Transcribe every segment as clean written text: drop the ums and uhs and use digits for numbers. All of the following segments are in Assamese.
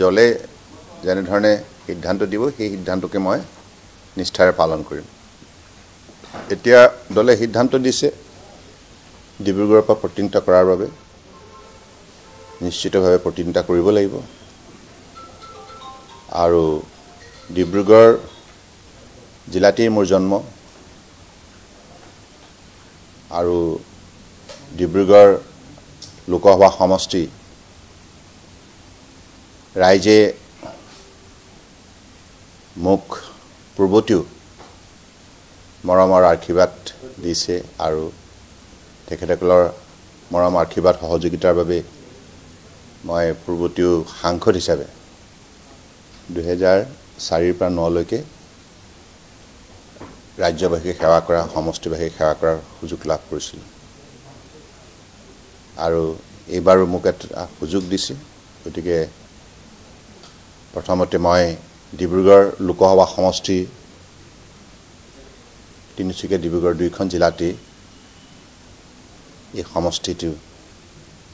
দলে যেনেধৰণে সিদ্ধান্ত দিব সেই সিদ্ধান্তকে মই নিষ্ঠাৰে পালন কৰিম। এতিয়া দলে সিদ্ধান্ত দিছে ডিব্ৰুগড়ৰ পৰা প্ৰতিনিধিত্ব কৰাৰ বাবে নিশ্চিতভাৱে প্ৰতিনিধিত্ব কৰিব লাগিব আৰু ডিব্ৰুগড় জিলাতেই মোৰ জন্ম আৰু ডিব্ৰুগড় লোকসভা সমষ্টি ৰাইজে মোক পূৰ্বতেও মৰমৰ আশীৰ্বাদ দিছে আৰু তেখেতসকলৰ মৰম আশীৰ্বাদ সহযোগিতাৰ বাবে মই পূৰ্বতেও সাংসদ হিচাপে 2004 পৰা 9 লৈকে ৰাজ্যবাসীক সেৱা কৰা সমষ্টিবাসীক সেৱা কৰাৰ সুযোগ লাভ কৰিছিলোঁ আৰু এইবাৰো মোক এটা সুযোগ দিছে। গতিকে প্ৰথমতে মই ডিব্ৰুগড় লোকসভা সমষ্টি তিনিচুকীয়া ডিব্ৰুগড় দুইখন জিলাতেই এই সমষ্টিটো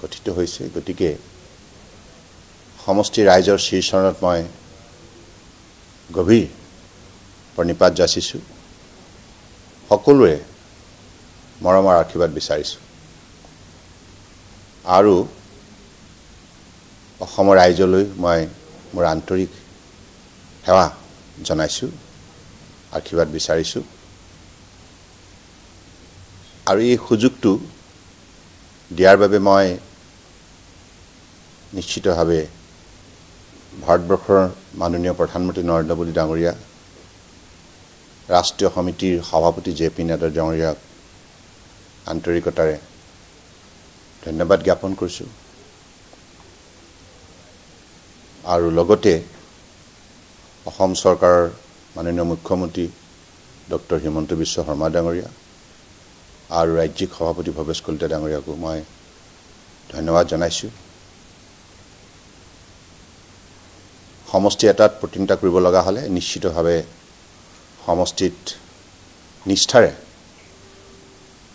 গঠিত হৈছে। গতিকে সমষ্টি ৰাইজৰ শ্ৰীচৰণত মই গভীৰ প্ৰণিপাত যাচিছোঁ, সকলোৰে মৰমৰ আশীৰ্বাদ বিচাৰিছোঁ আৰু অসমৰ ৰাইজলৈ মই মোৰ আন্তৰিক সেৱা জনাইছোঁ, আশীৰ্বাদ বিচাৰিছোঁ আৰু এই সুযোগটো দিয়াৰ বাবে মই নিশ্চিতভাৱে ভাৰতবৰ্ষৰ মাননীয় প্ৰধানমন্ত্ৰী নৰেন্দ্ৰ মোদী ডাঙৰীয়া, ৰাষ্ট্ৰীয় সমিতিৰ সভাপতি জে.পি. নাড্ডা ডাঙৰীয়াক আন্তৰিকতাৰে ধন্যবাদ জ্ঞাপন কৰিছোঁ আৰু লগতে অসম চৰকাৰৰ মাননীয় মুখ্যমন্ত্ৰী ডক্টৰ হিমন্ত বিশ্ব শৰ্মা ডাঙৰীয়া আৰু ৰাজ্যিক সভাপতি ভৱেশ কলিতা ডাঙৰীয়াকো মই ধন্যবাদ জনাইছোঁ। সমষ্টি এটাত প্ৰতিনিধিত্ব কৰিব লগা হ'লে নিশ্চিতভাৱে সমষ্টিত নিষ্ঠাৰে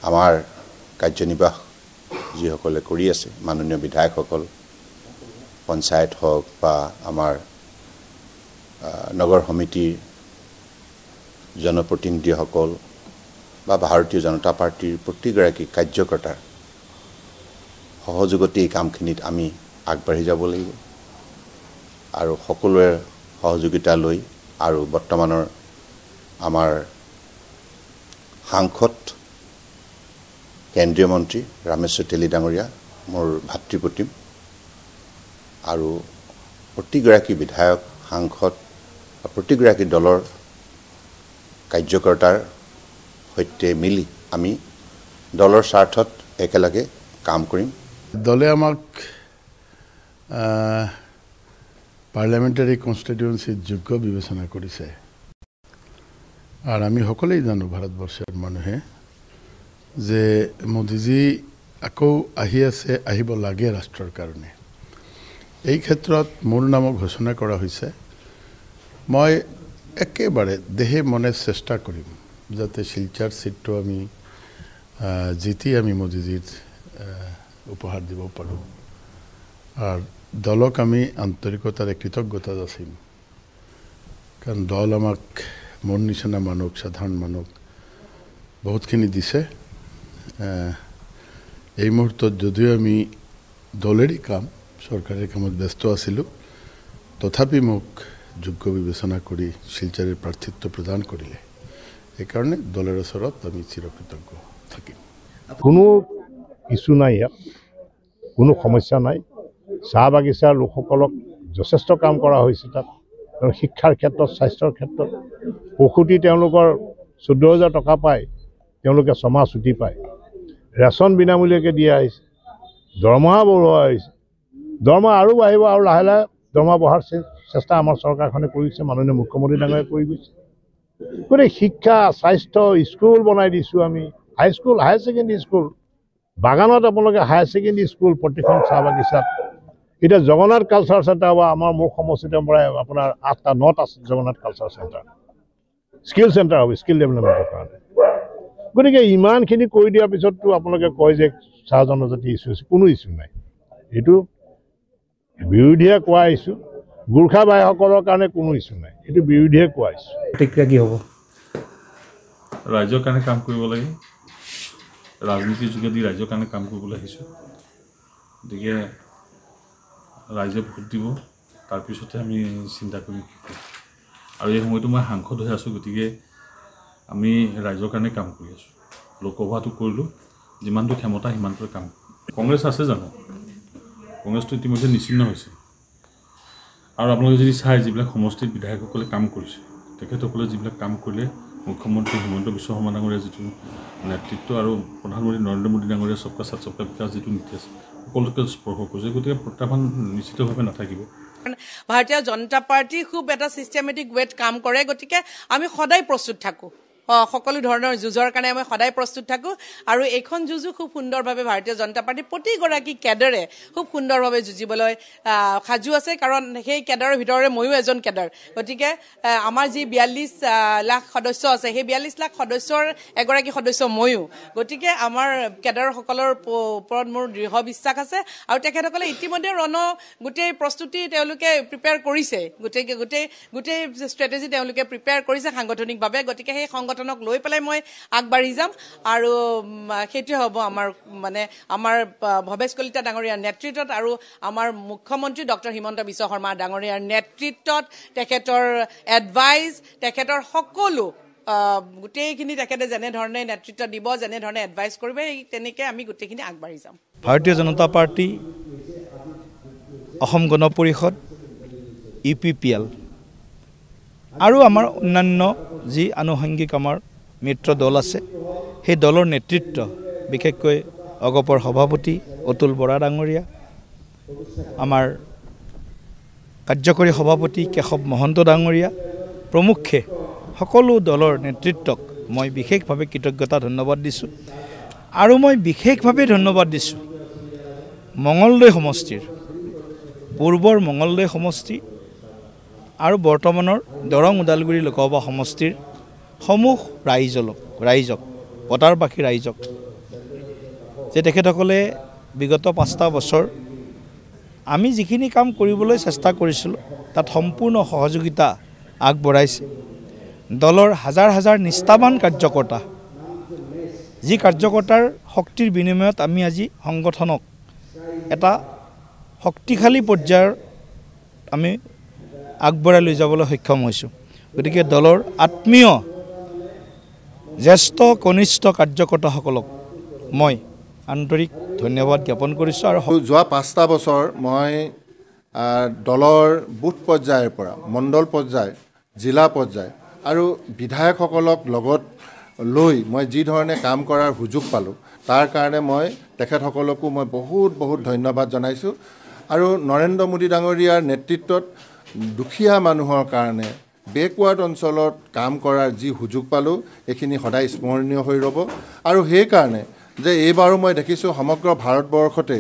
আমাৰ কাৰ্যনিৰ্বাহ যিসকলে কৰি আছে, মাননীয় বিধায়কসকল, পঞ্চায়ত হওক বা আমাৰ নগৰ সমিতিৰ জনপ্ৰতিনিধিসকল বা ভাৰতীয় জনতা পাৰ্টিৰ প্ৰতিগৰাকী কাৰ্যকৰ্তাৰ সহযোগতে এই কামখিনিত আমি আগবাঢ়ি যাব লাগিব আৰু সকলোৰে সহযোগিতা লৈ আৰু বৰ্তমানৰ আমাৰ সাংসদ কেন্দ্ৰীয় মন্ত্ৰী ৰামেশ্বৰ তেলী ডাঙৰীয়া মোৰ ভাতৃপ্ৰতিম আৰু প্ৰতিগৰাকী বিধায়ক সাংসদ প্ৰতিগৰাকী দলৰ কাৰ্যকৰ্তাৰ সৈতে মিলি আমি দলৰ স্বাৰ্থত একেলগে কাম কৰিম। দলে আমাক পাৰ্লামেণ্টাৰী কনষ্টিটিউৱেঞ্চিত যোগ্য বিবেচনা কৰিছে আৰু আমি সকলোৱে জানো ভাৰতবৰ্ষৰ মানুহে যে মোদীজী আকৌ আহি আছে, আহিব লাগে ৰাষ্ট্ৰৰ কাৰণে। এই ক্ষেত্ৰত মোৰ নামক ঘোষণা কৰা হৈছে। মই একেবাৰে দেহে মনে চেষ্টা কৰিম যাতে শিলচৰ সিটটো আমি জিতি আমি মোদীজীৰ উপহাৰ দিব পাৰোঁ আৰু দলক আমি আন্তৰিকতাৰে কৃতজ্ঞতা যাচিম, কাৰণ দল আমাক মোৰ নিচিনা মানুহ, সাধাৰণ মানুহ বহুতখিনি দিছে। এই মুহূৰ্তত যদিও আমি দলেৰই কাম সৰকাৰেৰ কামত ব্যস্ত আছিলো, তথাপি মোক যোগ্য বিবেচনা কৰি শিলচৰেৰ প্ৰাৰ্থিত্ব প্ৰদান কৰিলে এই কাৰণে দলেৰ ওচৰত আমি চিৰকৃতজ্ঞ থাকিম। কোনো ইস্যু নাই, ইয়াত কোনো সমস্যা নাই। চাহ বাগিচাৰ লোকসকলক যথেষ্ট কাম কৰা হৈছে তাত, শিক্ষাৰ ক্ষেত্ৰত, স্বাস্থ্যৰ ক্ষেত্ৰত। প্ৰসূতি তেওঁলোকৰ 14,000 টকা পায়, তেওঁলোকে 6 মাহ ছুটি পায়। ৰেচন বিনামূলীয়াকৈ দিয়া হৈছে, দৰমহা বঢ়োৱা হৈছে, দৰমহা আৰু বাঢ়িব আৰু লাহে লাহে দৰমহা বঢ়াৰ চেষ্টা আমাৰ চৰকাৰখনে কৰিছে, মাননীয় মুখ্যমন্ত্ৰী ডাঙৰীয়াই কৰি গৈছে। গতিকে শিক্ষা, স্বাস্থ্য, স্কুল বনাই দিছোঁ আমি, হাইস্কুল, হায়াৰ ছেকেণ্ডেৰী স্কুল, বাগানত আপোনালোকে হায়াৰ ছেকেণ্ডেৰী স্কুল প্ৰতিখন চাহ বাগিচাত। এতিয়া জগন্নাথ কালচাৰ চেণ্টাৰ বা আমাৰ মোৰ সমষ্টিৰ পৰাই আপোনাৰ 8টা 9টা Jagannath culture centre, skill centre হ'ব, স্কিল ডেভেলপমেণ্টৰ কাৰণে। গতিকে ইমানখিনি কৰি দিয়াৰ পিছততো আপোনালোকে কয় যে চাহ জনজাতি ইছ্যু আছে, কোনো ইছ্যু নাই। এইটো বিৰোধীয়ে কোৱা ইছ্যু, গোৰ্খা ভাইসকলৰ কাৰণে কোনো ইছ্যু নাই এইটো বিৰোধীয়ে কোৱাইছে প্ৰতিক্ৰিয়া কি হ'ব ৰাজ্যৰ কাৰণে কাম কৰিব লাগে ৰাজনীতিৰ যোগেদি ৰাজ্যৰ কাৰণে কাম কৰিবলৈ আহিছোঁ গতিকে ৰাইজে ভোট দিব তাৰপিছতে আমি চিন্তা কৰিম আৰু এই সময়তো মই সাংসদ হৈ আছোঁ গতিকে আমি ৰাইজৰ কাৰণে কাম কৰি আছোঁ লোকসভাটো কৰিলোঁ যিমানটো ক্ষমতা সিমানটো কাম কংগ্ৰেছ আছে জানো কংগ্ৰেছটো ইতিমধ্যে নিশ্চিন্ন হৈছে আৰু আপোনালোকে যদি চাই যিবিলাক সমষ্টিত বিধায়কসকলে কাম কৰিছে তেখেতসকলে যিবিলাক কাম কৰিলে মুখ্যমন্ত্ৰী হিমন্ত বিশ্ব শৰ্মা ডাঙৰীয়াৰ যিটো নেতৃত্ব আৰু প্ৰধানমন্ত্ৰী নৰেন্দ্ৰ মোদী ডাঙৰীয়াৰ সবকা সাথ সবকা বিকাশ যিটো নীতি আছে সকলোকে স্পৰ্শ কৰিছে গতিকে প্ৰত্যাহ্বান নিশ্চিতভাৱে নাথাকিব ভাৰতীয় জনতা পাৰ্টি খুব এটা চিষ্টেমেটিক ৱেত কাম কৰে গতিকে আমি সদায় প্ৰস্তুত থাকোঁ সকলো ধৰণৰ যুঁজৰ কাৰণে আমি সদায় প্ৰস্তুত থাকোঁ আৰু এইখন যুঁজো খুব সুন্দৰভাৱে ভাৰতীয় জনতা পাৰ্টিৰ প্ৰতিগৰাকী কেডাৰে খুব সুন্দৰভাৱে যুঁজিবলৈ সাজু আছে কাৰণ সেই কেডাৰৰ ভিতৰৰে ময়ো এজন কেডাৰ গতিকে আমাৰ যি 42 লাখ সদস্য আছে সেই 42 লাখ সদস্যৰ এগৰাকী সদস্য ময়ো গতিকে আমাৰ কেডাৰসকলৰ ওপৰত মোৰ দৃঢ় বিশ্বাস আছে আৰু তেখেতসকলে ইতিমধ্যে গোটেই প্ৰস্তুতি তেওঁলোকে প্ৰিপেয়াৰ কৰিছে গোটেই ষ্ট্ৰেটেজি তেওঁলোকে প্ৰিপেয়াৰ কৰিছে সাংগঠনিকভাৱে গতিকে সেই সংগঠনক লৈ পেলাই মই আগবাঢ়ি যাম আৰু সেইটোৱে হ'ব আমাৰ ভৱেশ কলিতা ডাঙৰীয়াৰ নেতৃত্বত আৰু আমাৰ মুখ্যমন্ত্ৰী ডক্টৰ হিমন্ত বিশ্ব শৰ্মা ডাঙৰীয়াৰ নেতৃত্বত তেখেতৰ এডভাইচ তেখেতৰ সকলো গোটেইখিনি তেখেতে যেনেধৰণে নেতৃত্ব দিব যেনেধৰণে এডভাইচ কৰিব তেনেকৈ আমি গোটেইখিনি আগবাঢ়ি যাম ভাৰতীয় জনতা পাৰ্টি অসম গণ পৰিষদ UPPL আৰু আমাৰ অন্যান্য যি আনুষংগিক আমাৰ মিত্ৰ দল আছে সেই দলৰ নেতৃত্ব বিশেষকৈ অগপৰ সভাপতি অতুল বৰা ডাঙৰীয়া আমাৰ কাৰ্যকৰী সভাপতি কেশৱ মহন্ত ডাঙৰীয়া প্ৰমুখ্যে সকলো দলৰ নেতৃত্বক মই বিশেষভাৱে কৃতজ্ঞতা ধন্যবাদ দিছোঁ আৰু মই বিশেষভাৱে ধন্যবাদ দিছোঁ মঙলদৈ সমষ্টিৰ পূৰ্বৰ মঙলদৈ সমষ্টি আৰু বৰ্তমানৰ দৰং ওদালগুৰি লোকসভা সমষ্টিৰ সমূহ ৰাইজক পতাৰবাসী ৰাইজক যে তেখেতসকলে বিগত 5টা বছৰ আমি যিখিনি কাম কৰিবলৈ চেষ্টা কৰিছিলোঁ তাত সম্পূৰ্ণ সহযোগিতা আগবঢ়াইছে দলৰ হাজাৰ হাজাৰ নিষ্ঠাবান কাৰ্যকৰ্তা যি কাৰ্যকৰ্তাৰ শক্তিৰ বিনিময়ত আমি আজি সংগঠনক এটা শক্তিশালী পৰ্যায়ৰ আমি আগবঢ়াই লৈ যাবলৈ সক্ষম হৈছোঁ গতিকে দলৰ আত্মীয় জ্যেষ্ঠ কনিষ্ঠ কাৰ্যকৰ্তাসকলক মই আন্তৰিক ধন্যবাদ জ্ঞাপন কৰিছোঁ আৰু যোৱা 5টা বছৰ মই দলৰ বুথ পৰ্যায়ৰ পৰা মণ্ডল পৰ্যায় জিলা পৰ্যায় আৰু বিধায়কসকলক লগত লৈ মই যি ধৰণে কাম কৰাৰ সুযোগ পালোঁ তাৰ কাৰণে মই তেখেতসকলকো মই বহুত ধন্যবাদ জনাইছোঁ আৰু নৰেন্দ্ৰ মোদী ডাঙৰীয়াৰ নেতৃত্বত দুখীয়া মানুহৰ কাৰণে বেকৱাৰ্ড অঞ্চলত কাম কৰাৰ যি সুযোগ পালোঁ এইখিনি সদায় স্মৰণীয় হৈ ৰ'ব আৰু সেইকাৰণে যে এইবাৰো মই দেখিছোঁ সমগ্ৰ ভাৰতবৰ্ষতে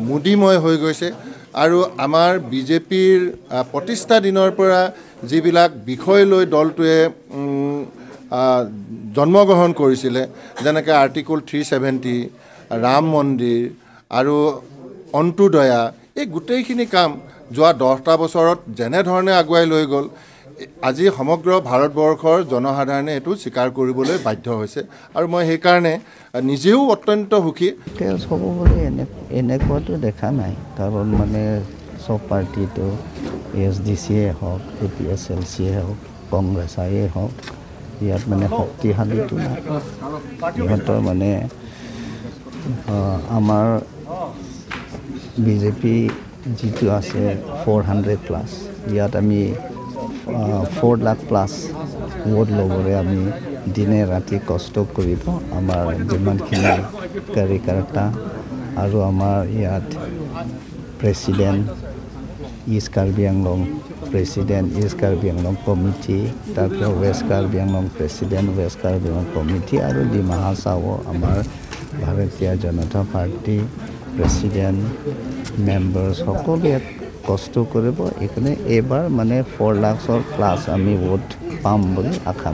মোদীময় হৈ গৈছে আৰু আমাৰ বিজেপিৰ প্ৰতিষ্ঠা দিনৰ পৰা যিবিলাক বিষয় লৈ দলটোৱে জন্মগ্ৰহণ কৰিছিলে যেনেকৈ আৰ্টিকল 370 ৰাম মন্দিৰ আৰু অন্ত্যোদয়া এই গোটেইখিনি কাম যোৱা 10টা বছৰত যেনেধৰণে আগুৱাই লৈ গ'ল আজি সমগ্ৰ ভাৰতবৰ্ষৰ জনসাধাৰণে এইটো স্বীকাৰ কৰিবলৈ বাধ্য হৈছে আৰু মই সেইকাৰণে নিজেও অত্যন্ত সুখী হ'ব বুলি এনেকুৱাটো দেখা নাই কাৰণ মানে সব পাৰ্টিটো ASDCয়ে হওক APSLCয়ে হওক কংগ্ৰেছ আইয়ে হওক ইয়াত মানে শক্তিশালীটো নাই ইহঁতৰ মানে আমাৰ বিজেপি যিটো আছে 400+ ইয়াত আমি 4 লাখ প্লাছ ভোট ল'বলৈ আমি দিনে ৰাতি কষ্ট কৰিব আমাৰ যিমানখিনি কাৰ্যকৰ্তা আৰু আমাৰ ইয়াত president east Karbi Anglong president east Karbi Anglong committee তাৰপিছত west Karbi Anglong president west Karbi Anglong committee আৰু ডিমা হাছাও আমাৰ ভাৰতীয় জনতা পাৰ্টি প্ৰেছিডেণ্ট মেম্বাৰ্ছ সকলো ইয়াত কষ্ট কৰিব এইকাৰণে এইবাৰ মানে 4 লাখৰ প্লাছ আমি ভোট পাম বুলি আশা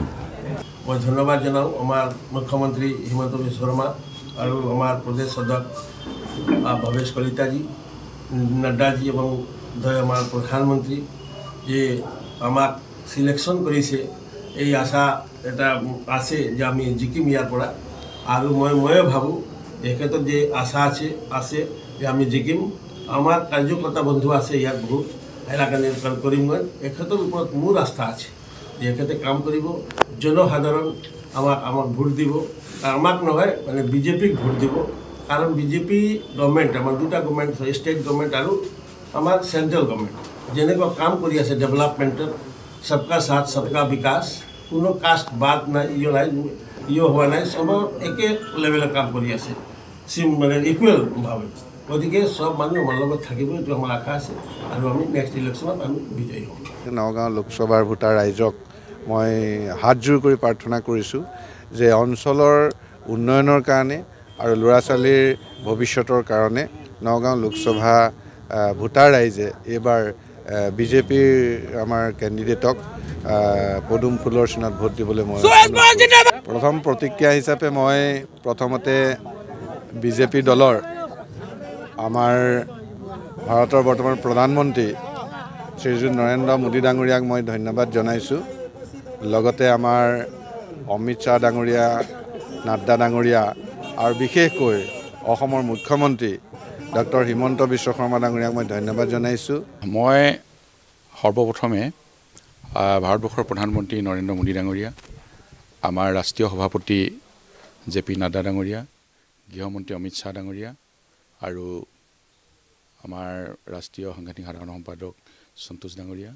মই ধন্যবাদ জনাওঁ আমাৰ মুখ্যমন্ত্ৰী হিমন্ত বিশ্ব শৰ্মা আৰু আমাৰ প্ৰদেশ অধ্যক্ষ ভৱেশ কলিতাজী নড্ডাজী এবং আমাৰ প্ৰধানমন্ত্ৰী যে আমাক সিলেকশ্যন কৰিছে এই আশা এটা আছে যে আমি জিকিম ইয়াৰ পৰা আৰু ময়ো ভাবোঁ এই ক্ষেত্ৰত যে আশা আছে যে আমি জিকিম আমাৰ কাৰ্যকৰ্তা বন্ধু আছে ইয়াত বহুত এলেকা নিৰ্বাচন কৰিমগঞ্জ এই ক্ষেত্ৰৰ ওপৰত মোৰ আস্থা আছে যে এখেতে কাম কৰিব জনসাধাৰণ আমাক ভোট দিব আমাক নহয় মানে বিজেপিক ভোট দিব কাৰণ বিজেপি গভৰ্ণমেণ্ট আমাৰ দুটা গভৰ্ণমেণ্ট ষ্টেট গভৰ্ণমেণ্ট আৰু আমাৰ চেণ্ট্ৰেল গভৰ্ণমেণ্ট যেনেকুৱা কাম কৰি আছে ডেভেলপমেণ্টত সবকা সাথ সবকা বিকাশ কোনো কাষ্ট বাদ নাই হোৱা নাই চবৰ একে লেভেলত কাম কৰি আছে মানে ইকুৱেলভাৱে গতিকে সব মানুহ আমাৰ লগত থাকিব এইটো আমাৰ আশা আছে আৰু আমি নেক্সট ইলেকশ্যনত আমি বিজয়ী হ'ম নগাঁও লোকসভাৰ ভোটাৰ ৰাইজক মই হাতজোৰ কৰি প্ৰাৰ্থনা কৰিছোঁ যে অঞ্চলৰ উন্নয়নৰ কাৰণে আৰু ল'ৰা ছোৱালীৰ ভৱিষ্যতৰ কাৰণে নগাঁও লোকসভা ভোটাৰ ৰাইজে এইবাৰ বিজেপিৰ আমাৰ কেণ্ডিডেটক পদুম ফুলৰ চিনত ভোট দিবলৈ মই প্ৰথম প্ৰতিক্ৰিয়া হিচাপে মই প্ৰথমতে বিজেপি দলৰ আমাৰ ভাৰতৰ বৰ্তমান প্ৰধানমন্ত্ৰী শ্ৰীযুত নৰেন্দ্ৰ মোদী ডাঙৰীয়াক মই ধন্যবাদ জনাইছোঁ লগতে আমাৰ অমিত শ্বাহ ডাঙৰীয়া নাড্ডা ডাঙৰীয়া আৰু বিশেষকৈ অসমৰ মুখ্যমন্ত্ৰী ডক্টৰ হিমন্ত বিশ্ব শৰ্মা ডাঙৰীয়াক মই ধন্যবাদ জনাইছোঁ মই সৰ্বপ্ৰথমে ভাৰতবৰ্ষৰ প্ৰধানমন্ত্ৰী নৰেন্দ্ৰ মোদী ডাঙৰীয়া আমাৰ ৰাষ্ট্ৰীয় সভাপতি JP নাড্ডা ডাঙৰীয়া গৃহমন্ত্ৰী অমিত শ্বাহ ডাঙৰীয়া আৰু আমাৰ ৰাষ্ট্ৰীয় সাংগঠনিক সাধাৰণ সম্পাদক সন্তোষ ডাঙৰীয়া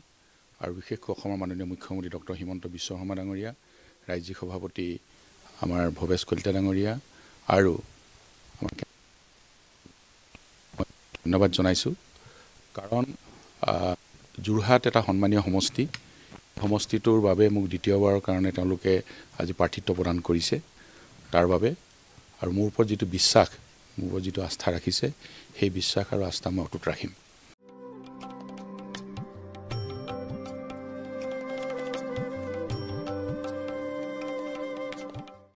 আৰু বিশেষকৈ অসমৰ মাননীয় মুখ্যমন্ত্ৰী ডক্টৰ হিমন্ত বিশ্ব শৰ্মা ডাঙৰীয়া ৰাজ্যিক সভাপতি আমাৰ ভৱেশ কলিতা ডাঙৰীয়া আৰু আমাৰ ধন্যবাদ জনাইছোঁ কাৰণ যোৰহাট এটা সন্মানীয় সমষ্টিটোৰ বাবে মোক দ্বিতীয়বাৰৰ কাৰণে তেওঁলোকে আজি প্ৰাৰ্থিত্ব প্ৰদান কৰিছে তাৰ বাবে আৰু মোৰ ওপৰত যিটো বিশ্বাস মোৰ ওপৰত যিটো আস্থা ৰাখিছে সেই বিশ্বাস আৰু আস্থা মই অটুট ৰাখিম